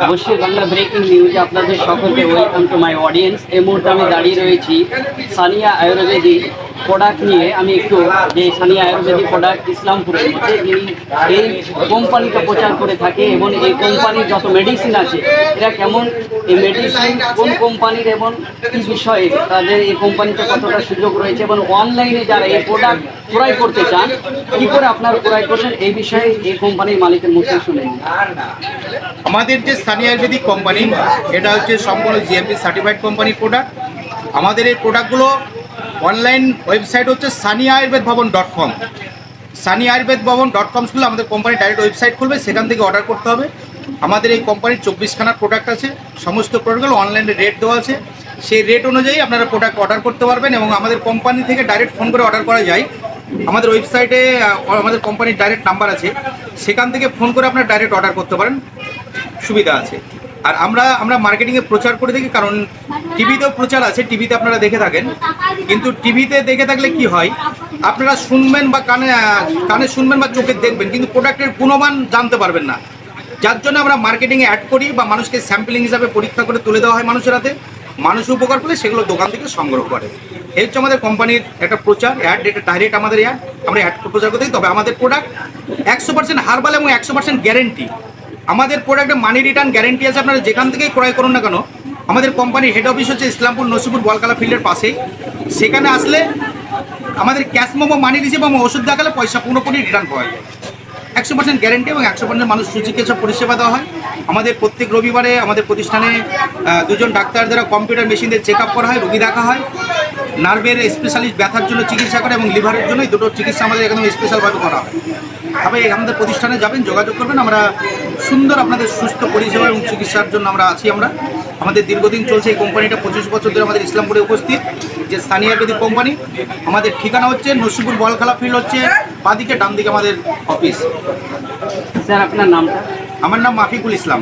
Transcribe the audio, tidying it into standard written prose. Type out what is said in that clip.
অবশ্যই Bangla breaking news আপনাদের সকলকে ওয়েলকাম টু মাই অডিয়েন্স। এই মুহূর্তে আমি দাঁড়িয়ে রয়েছি সানিয়া আয়ুর্বেদিক প্রোডাক্ট নিয়ে। আমি একটু যে সানিয়া আয়ুর্বেদিক প্রোডাক্ট ইসলামপুরের মধ্যে যিনি এই কোম্পানিটা প্রচার করে থাকে এবং এই কোম্পানির যত মেডিসিন আছে এরা কেমন, এই মেডিসিন কোন কোম্পানির এবং কী বিষয়ে তাদের এই কোম্পানিতে কতটা সুযোগ রয়েছে এবং অনলাইনে যারা এই প্রোডাক্ট ক্রয় করতে চান কী করে আপনারা ক্রয় করবেন এই বিষয়ে এই কোম্পানির মালিকের মুখে শুনে নিন। আমাদের যে সানিয়া আয়ুর্বেদিক কোম্পানি, এটা হচ্ছে সম্পূর্ণ জিএমপি সার্টিফাইড কোম্পানির প্রোডাক্ট। আমাদের এই প্রোডাক্টগুলো অনলাইন ওয়েবসাইট হচ্ছে saniayurvedbhavan.com। saniayurvedbhavan.com খুলে আমাদের কোম্পানি ডাইরেক্ট ওয়েবসাইট খুলবে, সেখান থেকে অর্ডার করতে হবে। আমাদের এই কোম্পানির 24খানা প্রোডাক্ট আছে, সমস্ত প্রোডাক্টগুলো অনলাইনে রেট দেওয়া আছে, সেই রেট অনুযায়ী আপনারা প্রোডাক্ট অর্ডার করতে পারবেন এবং আমাদের কোম্পানি থেকে ডাইরেক্ট ফোন করে অর্ডার করা যায়। আমাদের ওয়েবসাইটে আমাদের কোম্পানির ডাইরেক্ট নাম্বার আছে, সেখান থেকে ফোন করে আপনারা ডাইরেক্ট অর্ডার করতে পারেন, সুবিধা আছে। আর আমরা মার্কেটিংয়ে প্রচার করে থাকি, কারণ টিভিতেও প্রচার আছে, টিভিতে আপনারা দেখে থাকেন। কিন্তু টিভিতে দেখে থাকলে কি হয়, আপনারা শুনবেন বা কানে শুনবেন বা চোখে দেখবেন, কিন্তু প্রোডাক্টের গুণমান জানতে পারবেন না। যার জন্য আমরা মার্কেটিংয়ে অ্যাড করি বা মানুষকে স্যাম্পলিং হিসাবে পরীক্ষা করে তুলে দেওয়া হয় মানুষের হাতে। মানুষ উপকার পেলে সেগুলো দোকান থেকে সংগ্রহ করে। এই হচ্ছে আমাদের কোম্পানির একটা প্রচার অ্যাড, এটা ডাইরেক্ট আমাদের অ্যাড, আমরা অ্যাড প্রচার করতে। তবে আমাদের প্রোডাক্ট 100% হার্বাল এবং 100% গ্যারেন্টি। আমাদের প্রোডাক্টে মানি রিটার্ন গ্যারেন্টি আছে, আপনারা যেখান থেকেই ক্রয় করুন না কেন। আমাদের কোম্পানির হেড অফিস হচ্ছে ইসলামপুর নসিপুর বলকালা ফিল্ডের পাশেই। সেখানে আসলে আমাদের ক্যাশ মেমো, মানি রিসিভ এবং ওষুধ দেখালে পয়সা পুরোপুরি রিটার্ন পাওয়া যায়। 100% গ্যারেন্টি এবং 100% মানুষ সুচিকিৎসা পরিষেবা দেওয়া হয়। আমাদের প্রত্যেক রবিবারে আমাদের প্রতিষ্ঠানে 2জন ডাক্তার দ্বারা কম্পিউটার মেশিন দিয়ে চেক আপ করা হয়, রোগী দেখা হয়। নার্ভের স্পেশালিস্ট ব্যথার জন্য চিকিৎসা করে এবং লিভারের জন্য এই দুটো চিকিৎসা আমাদের একদম স্পেশালভাবে করা হয়। তবে আমাদের প্রতিষ্ঠানে যাবেন, যোগাযোগ করবেন, আমরা সুন্দর আপনাদের সুস্থ পরিষেবা এবং চিকিৎসার জন্য আমরা আছি। আমাদের দীর্ঘদিন চলছে এই কোম্পানিটা, 25 বছর ধরে আমাদের ইসলামপুরে উপস্থিত যে সানিয়া আয়ুর্বেদিক কোম্পানি। আমাদের ঠিকানা হচ্ছে নসিপুর বলখালা ফিল্ড, হচ্ছে বাঁদিকে, ডান দিকে আমাদের অফিস। স্যার আপনার নামটা? আমার নাম মাফিকুল ইসলাম।